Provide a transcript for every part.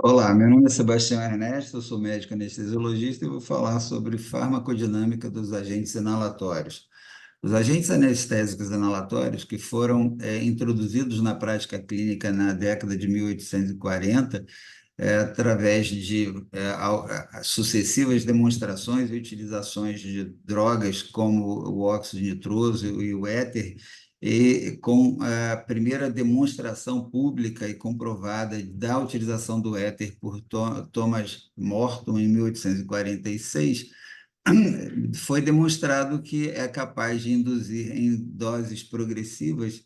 Olá, meu nome é Sebastião Ernesto, eu sou médico anestesiologista e vou falar sobre farmacodinâmica dos agentes inalatórios. Os agentes anestésicos inalatórios que foram introduzidos na prática clínica na década de 1840, através de sucessivas demonstrações e utilizações de drogas como o óxido nitroso e o éter, e com a primeira demonstração pública e comprovada da utilização do éter por Thomas Morton em 1846, foi demonstrado que é capaz de induzir em doses progressivas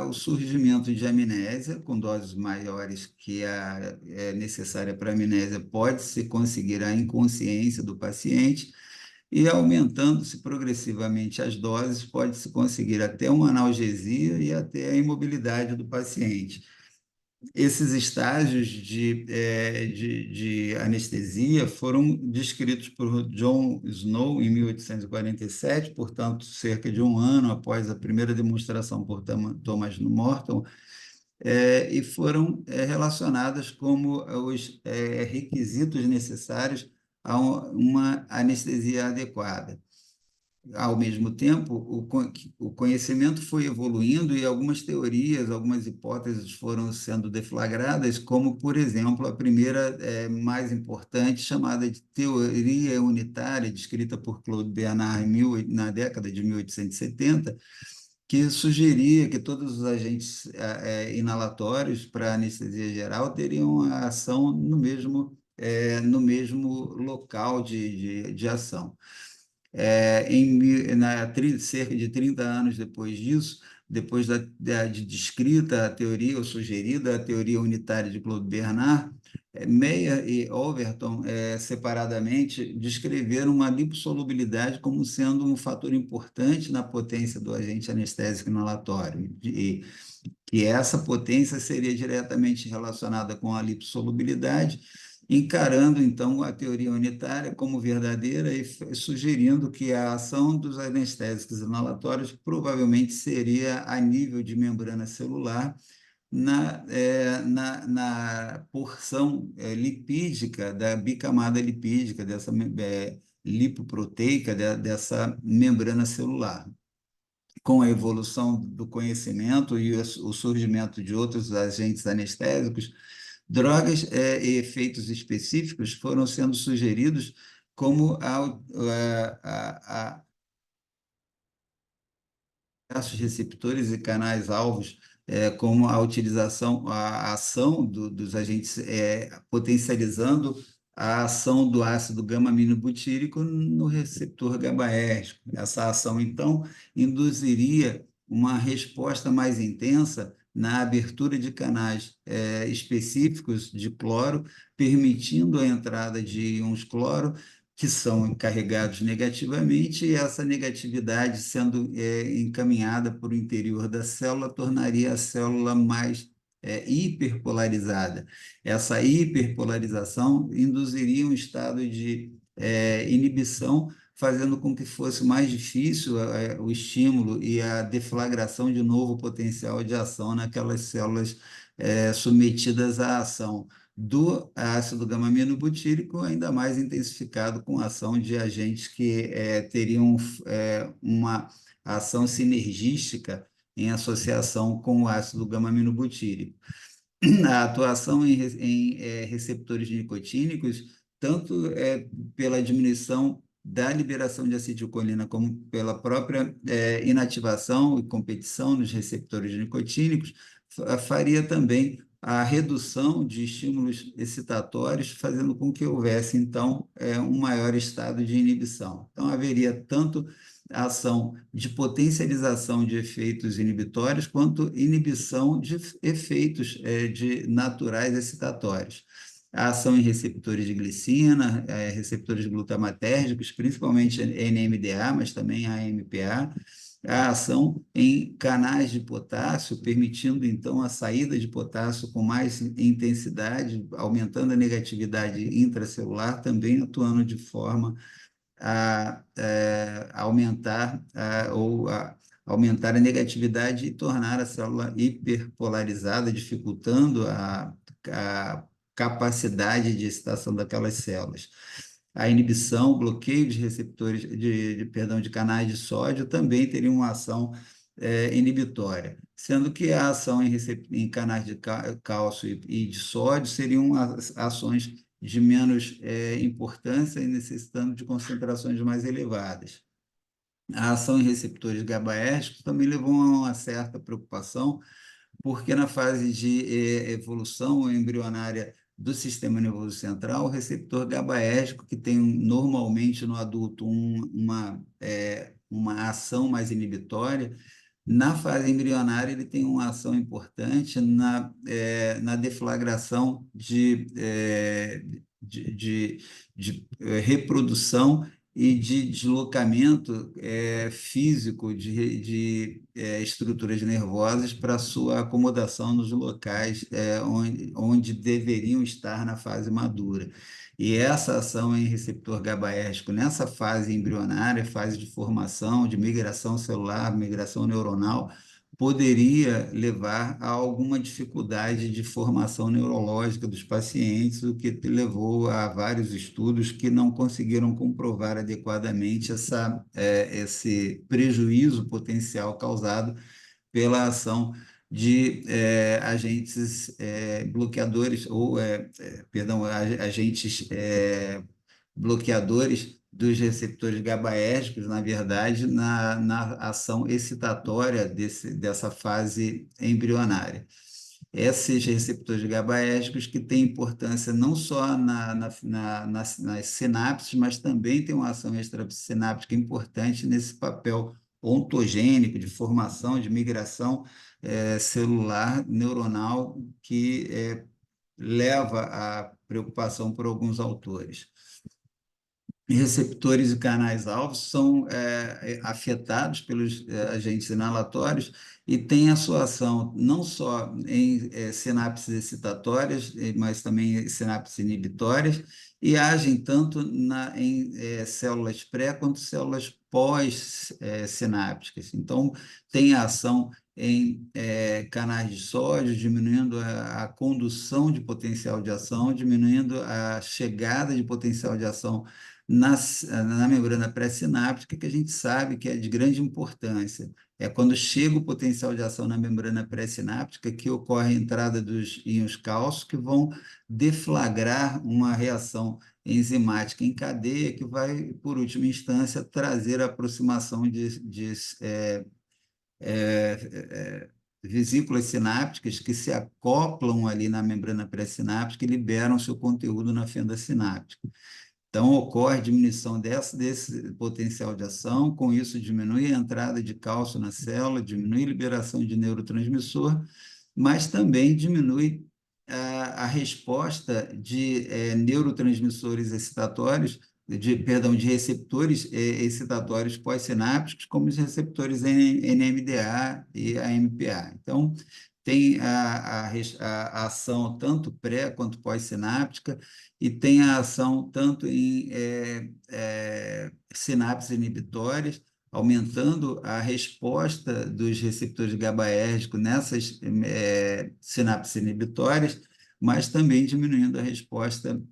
o surgimento de amnésia, com doses maiores que a necessária para a amnésia, pode-se conseguir a inconsciência do paciente, e aumentando-se progressivamente as doses, pode-se conseguir até uma analgesia e até a imobilidade do paciente. Esses estágios de anestesia foram descritos por John Snow em 1847, portanto, cerca de um ano após a primeira demonstração por Thomas Morton, e foram relacionadas como os requisitos necessários a uma anestesia adequada. Ao mesmo tempo, o conhecimento foi evoluindo e algumas teorias, algumas hipóteses foram sendo deflagradas, como, por exemplo, a primeira mais importante, chamada de teoria unitária, descrita por Claude Bernard na década de 1870, que sugeria que todos os agentes inalatórios para anestesia geral teriam a ação no mesmo local de ação. Cerca de 30 anos depois disso, depois de descrita a teoria, ou sugerida a teoria unitária de Claude Bernard, Meyer e Overton, separadamente, descreveram uma lipossolubilidade como sendo um fator importante na potência do agente anestésico inalatório, e que essa potência seria diretamente relacionada com a lipossolubilidade, encarando então a teoria unitária como verdadeira e sugerindo que a ação dos anestésicos inalatórios provavelmente seria a nível de membrana celular, na porção lipídica, da bicamada lipídica, dessa lipoproteica, dessa membrana celular. Com a evolução do conhecimento e o surgimento de outros agentes anestésicos, drogas e efeitos específicos foram sendo sugeridos como diversos receptores e canais alvos, como a utilização, a ação dos agentes, potencializando a ação do ácido gama-aminobutírico no receptor GABAérgico. Essa ação, então, induziria uma resposta mais intensa na abertura de canais específicos de cloro, permitindo a entrada de íons cloro que são encarregados negativamente, e essa negatividade sendo encaminhada para o interior da célula, tornaria a célula mais hiperpolarizada. Essa hiperpolarização induziria um estado de inibição, fazendo com que fosse mais difícil o estímulo e a deflagração de novo potencial de ação naquelas células submetidas à ação do ácido gama-aminobutírico, ainda mais intensificado com a ação de agentes que teriam uma ação sinergística em associação com o ácido gama-aminobutírico. A atuação em receptores nicotínicos, tanto pela diminuição da liberação de acetilcolina, como pela própria inativação e competição nos receptores nicotínicos, faria também a redução de estímulos excitatórios, fazendo com que houvesse, então, um maior estado de inibição. Então, haveria tanto a ação de potencialização de efeitos inibitórios, quanto inibição de efeitos naturais excitatórios. A ação em receptores de glicina, receptores glutamatérgicos, principalmente NMDA, mas também AMPA, a ação em canais de potássio, permitindo então a saída de potássio com mais intensidade, aumentando a negatividade intracelular, também atuando de forma a aumentar aumentar a negatividade e tornar a célula hiperpolarizada, dificultando a capacidade de excitação daquelas células. A inibição, bloqueio de receptores, perdão, de canais de sódio também teria uma ação inibitória, sendo que a ação em canais de cálcio e de sódio seriam ações de menos importância e necessitando de concentrações mais elevadas. A ação em receptores GABAérgicos também levou a uma certa preocupação, porque na fase de evolução embrionária do sistema nervoso central, o receptor GABAérgico, que tem normalmente no adulto uma ação mais inibitória, na fase embrionária ele tem uma ação importante na deflagração de reprodução e de deslocamento físico de estruturas nervosas para sua acomodação nos locais onde deveriam estar na fase madura. E essa ação em receptor GABAérgico, nessa fase embrionária, fase de formação, de migração celular, migração neuronal, poderia levar a alguma dificuldade de formação neurológica dos pacientes, o que levou a vários estudos que não conseguiram comprovar adequadamente esse prejuízo potencial causado pela ação de agentes bloqueadores, ou, perdão, agentes bloqueadores dos receptores GABAérgicos, na verdade, na ação excitatória dessa fase embrionária. Esses receptores GABAérgicos que têm importância não só nas sinapses, mas também têm uma ação extrasináptica importante nesse papel ontogênico de formação, de migração celular, neuronal, que leva à preocupação por alguns autores. Receptores e canais-alvos são afetados pelos agentes inalatórios e têm a sua ação não só em sinapses excitatórias, mas também em sinapses inibitórias, e agem tanto em células pré quanto células pós-sinápticas. Então, tem a ação em canais de sódio, diminuindo a condução de potencial de ação, diminuindo a chegada de potencial de ação na membrana pré-sináptica, que a gente sabe que é de grande importância. É quando chega o potencial de ação na membrana pré-sináptica que ocorre a entrada dos íons cálcio, que vão deflagrar uma reação enzimática em cadeia, que vai, por última instância, trazer a aproximação de vesículas sinápticas que se acoplam ali na membrana pré-sináptica e liberam seu conteúdo na fenda sináptica. Então, ocorre diminuição desse potencial de ação, com isso diminui a entrada de cálcio na célula, diminui a liberação de neurotransmissor, mas também diminui a resposta de neurotransmissores excitatórios, de receptores excitatórios pós-sinápticos, como os receptores NMDA e AMPA. Então, tem a ação tanto pré quanto pós-sináptica, e tem a ação tanto em sinapses inibitórias, aumentando a resposta dos receptores GABAérgicos nessas sinapses inibitórias, mas também diminuindo a resposta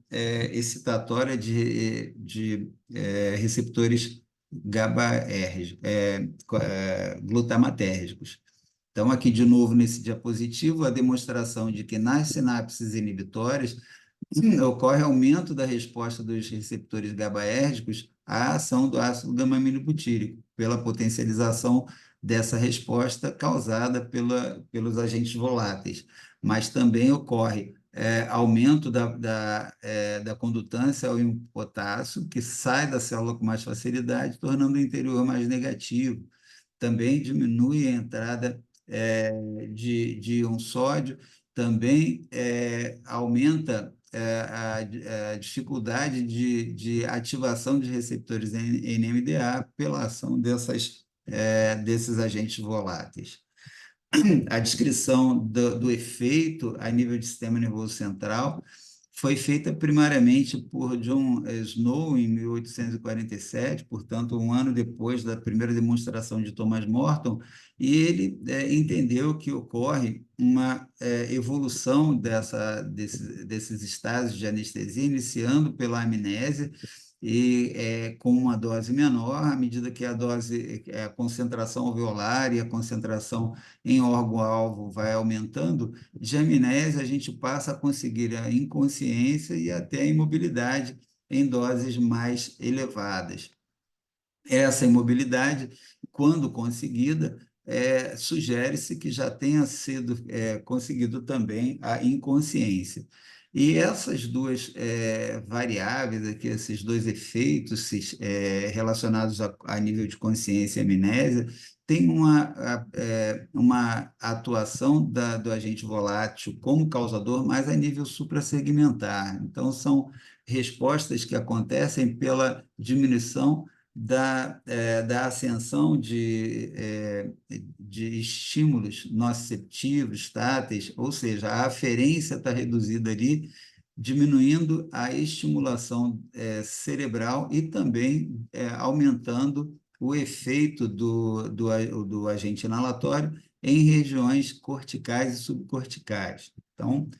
excitatória de receptores GABAérgicos, glutamatérgicos. Então, aqui de novo nesse diapositivo, a demonstração de que nas sinapses inibitórias ocorre aumento da resposta dos receptores GABAérgicos à ação do ácido gama-aminobutírico, pela potencialização dessa resposta causada pelos agentes voláteis. Mas também ocorre aumento da condutância ao íon potássio, que sai da célula com mais facilidade, tornando o interior mais negativo. Também diminui a entrada de íon sódio, também aumenta a dificuldade de ativação de receptores NMDA pela ação desses agentes voláteis. A descrição do efeito a nível de sistema nervoso central foi feita primariamente por John Snow em 1847, portanto, um ano depois da primeira demonstração de Thomas Morton, e ele entendeu que ocorre uma evolução desses estágios de anestesia, iniciando pela amnésia, e com uma dose menor, à medida que a dose, a concentração alveolar e a concentração em órgão-alvo vai aumentando, de amnésia a gente passa a conseguir a inconsciência e até a imobilidade em doses mais elevadas. Essa imobilidade, quando conseguida, sugere-se que já tenha sido conseguido também a inconsciência. E essas duas variáveis aqui, esses dois efeitos relacionados a nível de consciência e amnésia, têm uma atuação do agente volátil como causador, mas a nível suprassegmentar. Então, são respostas que acontecem pela diminuição da ascensão de estímulos nociceptivos, táteis, ou seja, a aferência está reduzida ali, diminuindo a estimulação cerebral e também aumentando o efeito do agente inalatório em regiões corticais e subcorticais. Então,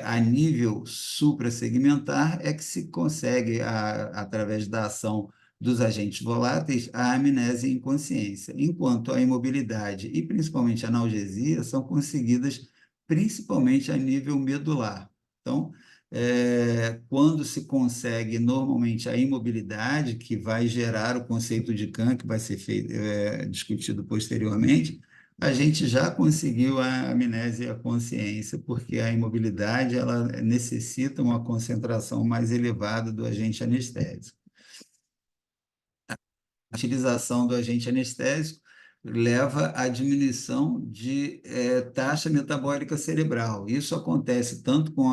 a nível suprassegmentar é que se consegue, através da ação dos agentes voláteis, a amnésia e inconsciência, enquanto a imobilidade e principalmente a analgesia são conseguidas principalmente a nível medular. Então, quando se consegue normalmente a imobilidade, que vai gerar o conceito de Kahn, que vai ser discutido posteriormente, a gente já conseguiu a amnésia e a consciência, porque a imobilidade ela necessita uma concentração mais elevada do agente anestésico. A utilização do agente anestésico leva à diminuição de taxa metabólica cerebral. Isso acontece tanto com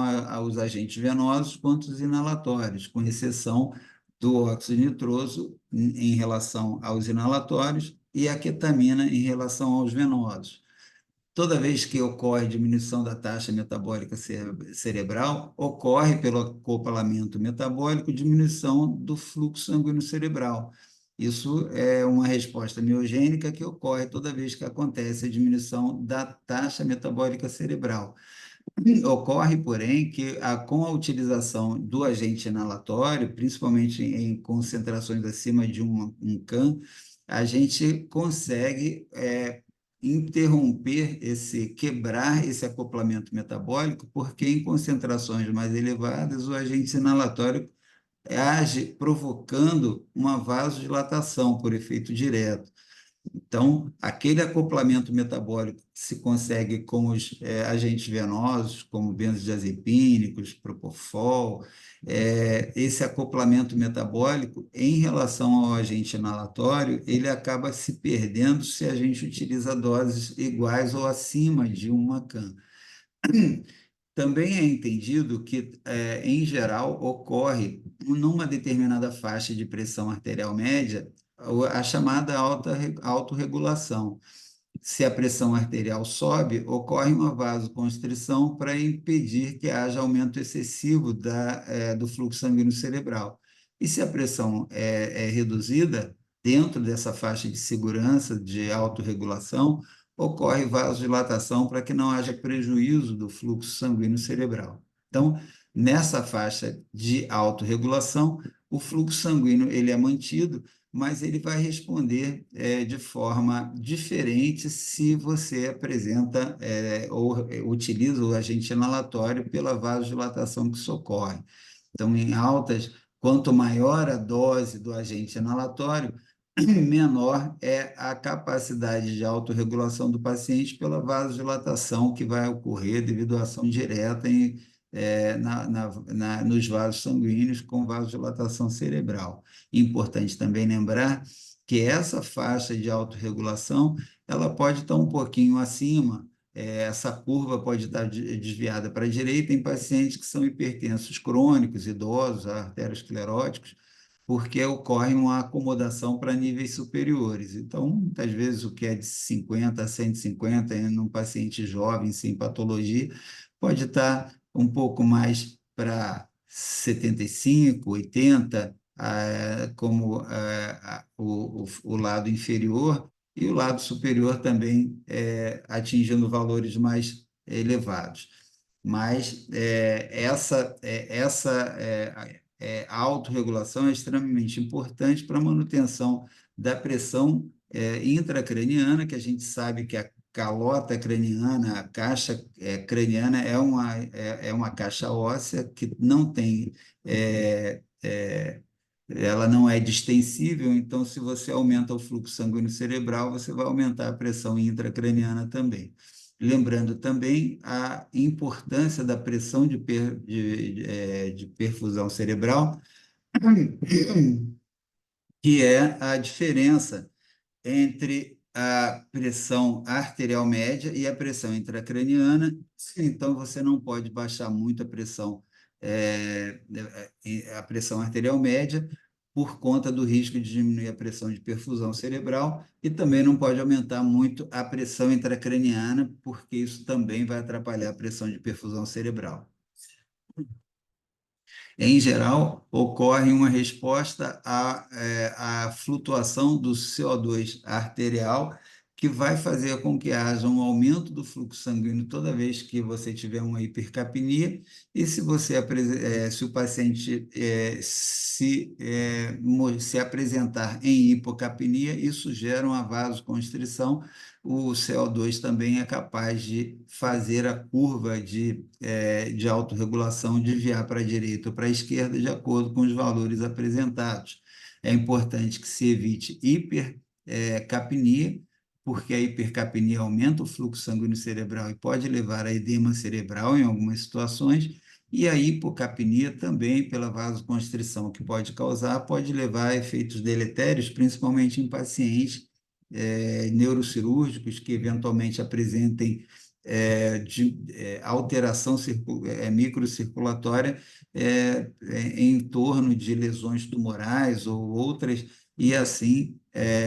os agentes venosos quanto os inalatórios, com exceção do óxido nitroso em relação aos inalatórios e a ketamina em relação aos venosos. Toda vez que ocorre diminuição da taxa metabólica cerebral, ocorre pelo acoplamento metabólico diminuição do fluxo sanguíneo cerebral. Isso é uma resposta miogênica que ocorre toda vez que acontece a diminuição da taxa metabólica cerebral. Ocorre, porém, que com a utilização do agente inalatório, principalmente em concentrações acima de um CAM, a gente consegue quebrar esse acoplamento metabólico, porque em concentrações mais elevadas, o agente inalatório age provocando uma vasodilatação por efeito direto. Então, aquele acoplamento metabólico que se consegue com os agentes venosos, como benzodiazepínicos, propofol, esse acoplamento metabólico, em relação ao agente inalatório, ele acaba se perdendo se a gente utiliza doses iguais ou acima de 1 mg. Também é entendido que, em geral, ocorre numa determinada faixa de pressão arterial média a chamada autorregulação. Se a pressão arterial sobe, ocorre uma vasoconstrição para impedir que haja aumento excessivo do fluxo sanguíneo cerebral. E se a pressão é reduzida, dentro dessa faixa de segurança de autorregulação, ocorre vasodilatação para que não haja prejuízo do fluxo sanguíneo cerebral. Então, nessa faixa de autorregulação, o fluxo sanguíneo ele é mantido, mas ele vai responder de forma diferente se você apresenta ou utiliza o agente inalatório pela vasodilatação que socorre. Então, em altas, quanto maior a dose do agente inalatório, menor é a capacidade de autorregulação do paciente pela vasodilatação que vai ocorrer devido à ação direta nos vasos sanguíneos com vasodilatação cerebral. Importante também lembrar que essa faixa de autorregulação ela pode estar um pouquinho acima, essa curva pode estar desviada para a direita em pacientes que são hipertensos crônicos, idosos, arterioscleróticos, porque ocorre uma acomodação para níveis superiores. Então, muitas vezes, o que é de 50 a 150 num paciente jovem, sem patologia, pode estar um pouco mais para 75, 80, como o lado inferior, e o lado superior também atingindo valores mais elevados. Mas a autorregulação é extremamente importante para a manutenção da pressão intracraniana, que a gente sabe que a calota craniana, a caixa craniana é uma caixa óssea que não tem, ela não é distensível, então se você aumenta o fluxo sanguíneo cerebral, você vai aumentar a pressão intracraniana também. Lembrando também a importância da pressão de perfusão cerebral, que é a diferença entre a pressão arterial média e a pressão intracraniana. Então, você não pode baixar muito a pressão arterial média por conta do risco de diminuir a pressão de perfusão cerebral, e também não pode aumentar muito a pressão intracraniana, porque isso também vai atrapalhar a pressão de perfusão cerebral. Em geral, ocorre uma resposta à flutuação do CO2 arterial, que vai fazer com que haja um aumento do fluxo sanguíneo toda vez que você tiver uma hipercapnia, e se o paciente se apresentar em hipocapnia, isso gera uma vasoconstrição. O CO2 também é capaz de fazer a curva de autorregulação desviar para a direita ou para a esquerda, de acordo com os valores apresentados. É importante que se evite hipercapnia, porque a hipercapnia aumenta o fluxo sanguíneo cerebral e pode levar a edema cerebral em algumas situações, e a hipocapnia também, pela vasoconstrição que pode causar, pode levar a efeitos deletérios, principalmente em pacientes neurocirúrgicos que eventualmente apresentem alteração microcirculatória em torno de lesões tumorais ou outras, e assim,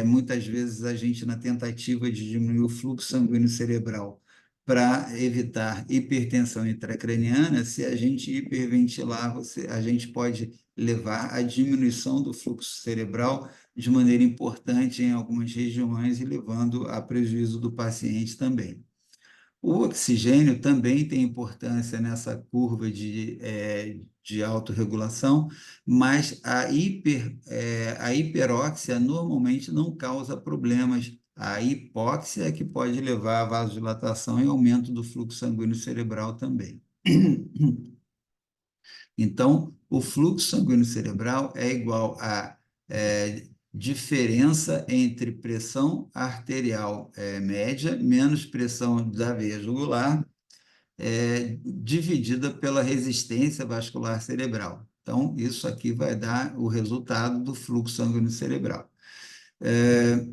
muitas vezes a gente, na tentativa de diminuir o fluxo sanguíneo cerebral para evitar hipertensão intracraniana, se a gente hiperventilar, a gente pode levar à diminuição do fluxo cerebral de maneira importante em algumas regiões e levando a prejuízo do paciente também. O oxigênio também tem importância nessa curva de autorregulação, mas a hiperóxia normalmente não causa problemas. A hipóxia é que pode levar à vasodilatação e aumento do fluxo sanguíneo cerebral também. Então, o fluxo sanguíneo cerebral é igual a diferença entre pressão arterial média menos pressão da veia jugular, dividida pela resistência vascular cerebral. Então, isso aqui vai dar o resultado do fluxo sanguíneo cerebral.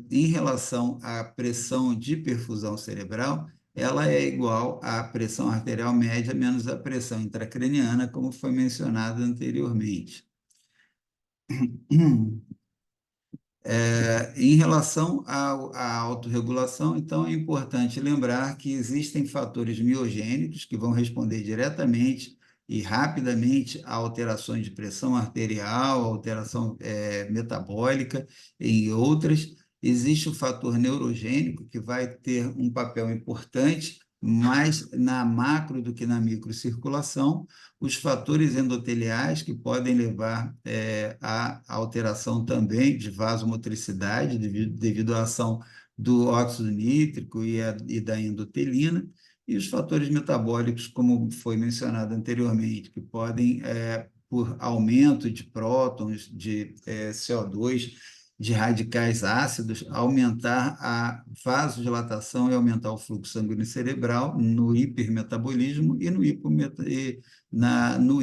Em relação à pressão de perfusão cerebral, ela é igual à pressão arterial média menos a pressão intracraniana, como foi mencionado anteriormente. Em relação à autorregulação, então é importante lembrar que existem fatores miogênicos que vão responder diretamente e rapidamente a alterações de pressão arterial, alteração metabólica e outras. Existe o fator neurogênico, que vai ter um papel importante, mais na macro do que na microcirculação. Os fatores endoteliais, que podem levar à alteração também de vasomotricidade, devido à ação do óxido nítrico e da endotelina, e os fatores metabólicos, como foi mencionado anteriormente, que podem, por aumento de prótons, de CO2, de radicais ácidos, aumentar a vasodilatação e aumentar o fluxo sanguíneo cerebral no hipermetabolismo, e no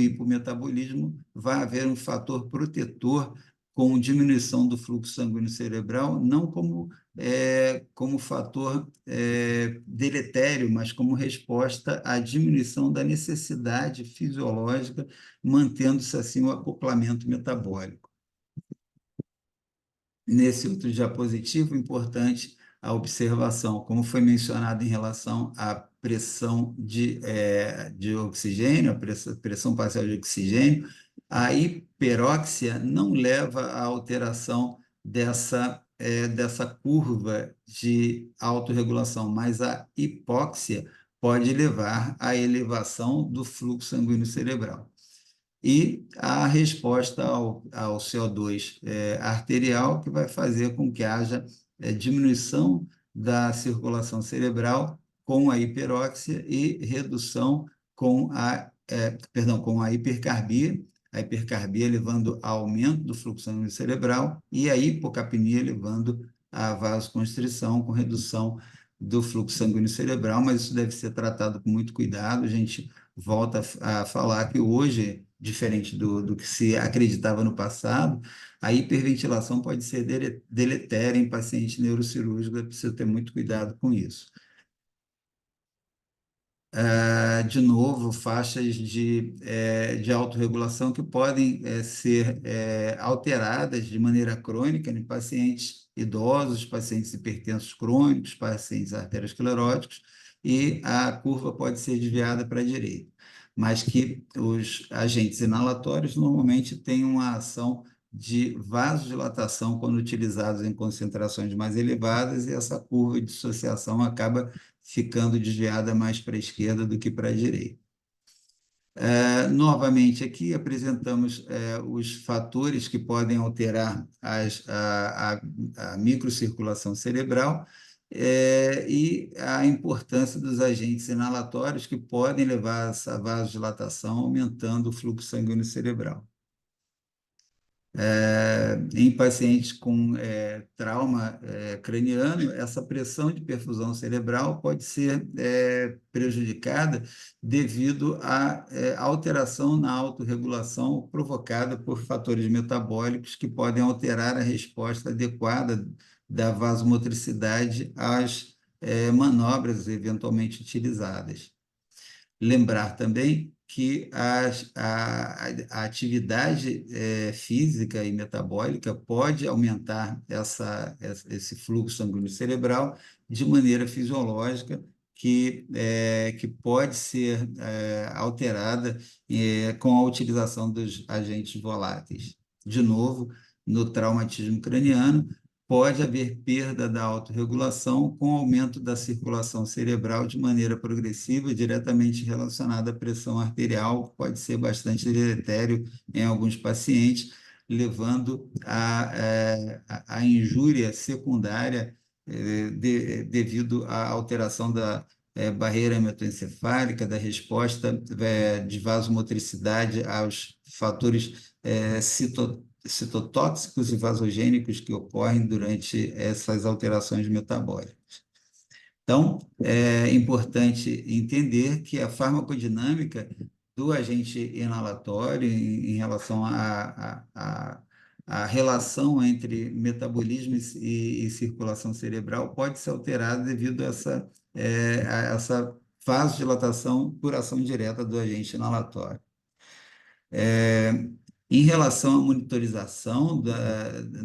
hipometabolismo vai haver um fator protetor com diminuição do fluxo sanguíneo cerebral, não como fator deletério, mas como resposta à diminuição da necessidade fisiológica, mantendo-se assim o acoplamento metabólico. Nesse outro diapositivo, importante a observação, como foi mencionado em relação à pressão de oxigênio, a pressão parcial de oxigênio, a hiperóxia não leva à alteração dessa curva de autorregulação, mas a hipóxia pode levar à elevação do fluxo sanguíneo cerebral. E a resposta ao CO2 arterial, que vai fazer com que haja diminuição da circulação cerebral com a hiperóxia e redução com a hipercarbia levando a aumento do fluxo sanguíneo cerebral e a hipocapnia levando à vasoconstrição com redução do fluxo sanguíneo cerebral, mas isso deve ser tratado com muito cuidado. A gente volta a falar que hoje, diferente do que se acreditava no passado, a hiperventilação pode ser deletéria em paciente neurocirúrgico, é preciso ter muito cuidado com isso. De novo, faixas de autorregulação que podem ser alteradas de maneira crônica em pacientes idosos, pacientes hipertensos crônicos, pacientes arterioscleróticos, e a curva pode ser desviada para a direita, mas que os agentes inalatórios normalmente têm uma ação de vasodilatação quando utilizados em concentrações mais elevadas, e essa curva de dissociação acaba ficando desviada mais para a esquerda do que para a direita. Novamente, aqui apresentamos os fatores que podem alterar a microcirculação cerebral e a importância dos agentes inalatórios que podem levar a essa vasodilatação, aumentando o fluxo sanguíneo cerebral. Em pacientes com trauma craniano, essa pressão de perfusão cerebral pode ser prejudicada devido à alteração na autorregulação provocada por fatores metabólicos que podem alterar a resposta adequada da vasomotricidade às manobras eventualmente utilizadas. Lembrar também que a atividade física e metabólica pode aumentar esse fluxo sanguíneo cerebral de maneira fisiológica, que pode ser alterada com a utilização dos agentes voláteis. De novo, no traumatismo craniano, pode haver perda da autorregulação com aumento da circulação cerebral de maneira progressiva, diretamente relacionada à pressão arterial, pode ser bastante deletério em alguns pacientes, levando à injúria secundária devido à alteração da barreira hematoencefálica, da resposta de vasomotricidade aos fatores citotóxicos e vasogênicos que ocorrem durante essas alterações metabólicas. Então, é importante entender que a farmacodinâmica do agente inalatório em relação à relação entre metabolismo e circulação cerebral pode ser alterada devido a essa vasodilatação por ação direta do agente inalatório. Em relação à monitorização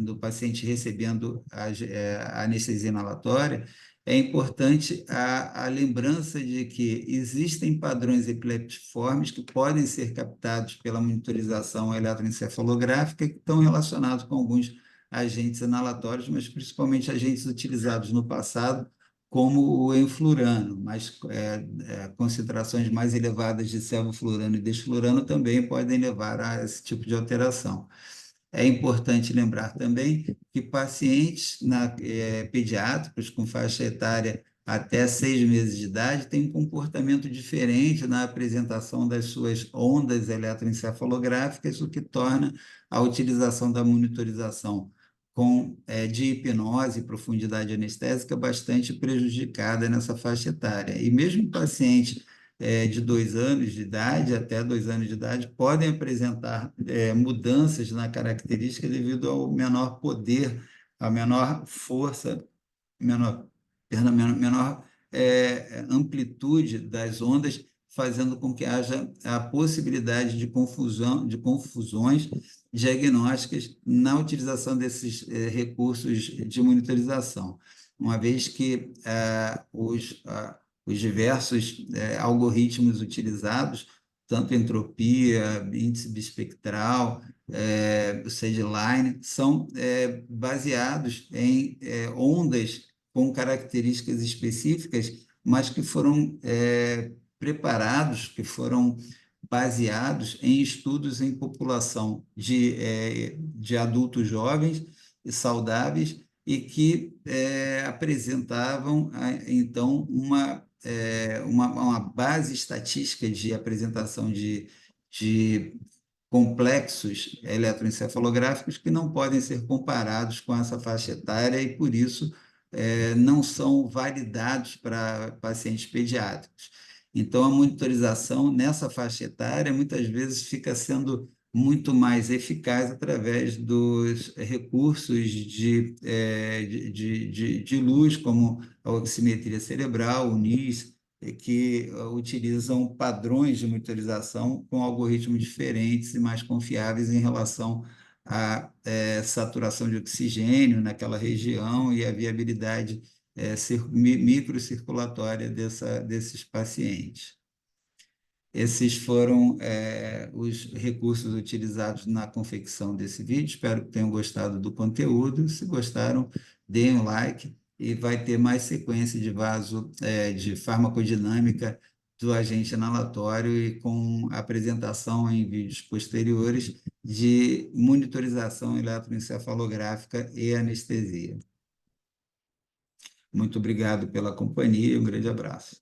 do paciente recebendo a anestesia inalatória, é importante a lembrança de que existem padrões epileptiformes que podem ser captados pela monitorização eletroencefalográfica, que estão relacionados com alguns agentes inalatórios, mas principalmente agentes utilizados no passado, como o enflurano, mas concentrações mais elevadas de sevoflurano e desflurano também podem levar a esse tipo de alteração. É importante lembrar também que pacientes pediátricos com faixa etária até 6 meses de idade têm um comportamento diferente na apresentação das suas ondas eletroencefalográficas, o que torna a utilização da monitorização de hipnose e profundidade anestésica bastante prejudicada nessa faixa etária. E mesmo pacientes de 2 anos de idade, até 2 anos de idade, podem apresentar mudanças na característica devido ao menor poder, à menor força, menor amplitude das ondas, fazendo com que haja a possibilidade de confusões diagnósticas na utilização desses recursos de monitorização, uma vez que os diversos algoritmos utilizados, tanto entropia, índice bispectral, o SedLine, são baseados em ondas com características específicas, mas que foram preparados, que foram baseados em estudos em população de adultos jovens e saudáveis e que apresentavam, então, uma base estatística de apresentação de complexos eletroencefalográficos que não podem ser comparados com essa faixa etária e, por isso, não são validados para pacientes pediátricos. Então, a monitorização nessa faixa etária muitas vezes fica sendo muito mais eficaz através dos recursos de luz, como a oximetria cerebral, o NIS, que utilizam padrões de monitorização com algoritmos diferentes e mais confiáveis em relação à saturação de oxigênio naquela região e a viabilidade microcirculatória desses pacientes. Esses foram os recursos utilizados na confecção desse vídeo. Espero que tenham gostado do conteúdo. Se gostaram, deem um like e vai ter mais sequência de de farmacodinâmica do agente inalatório e com apresentação em vídeos posteriores de monitorização eletroencefalográfica e anestesia. Muito obrigado pela companhia e um grande abraço.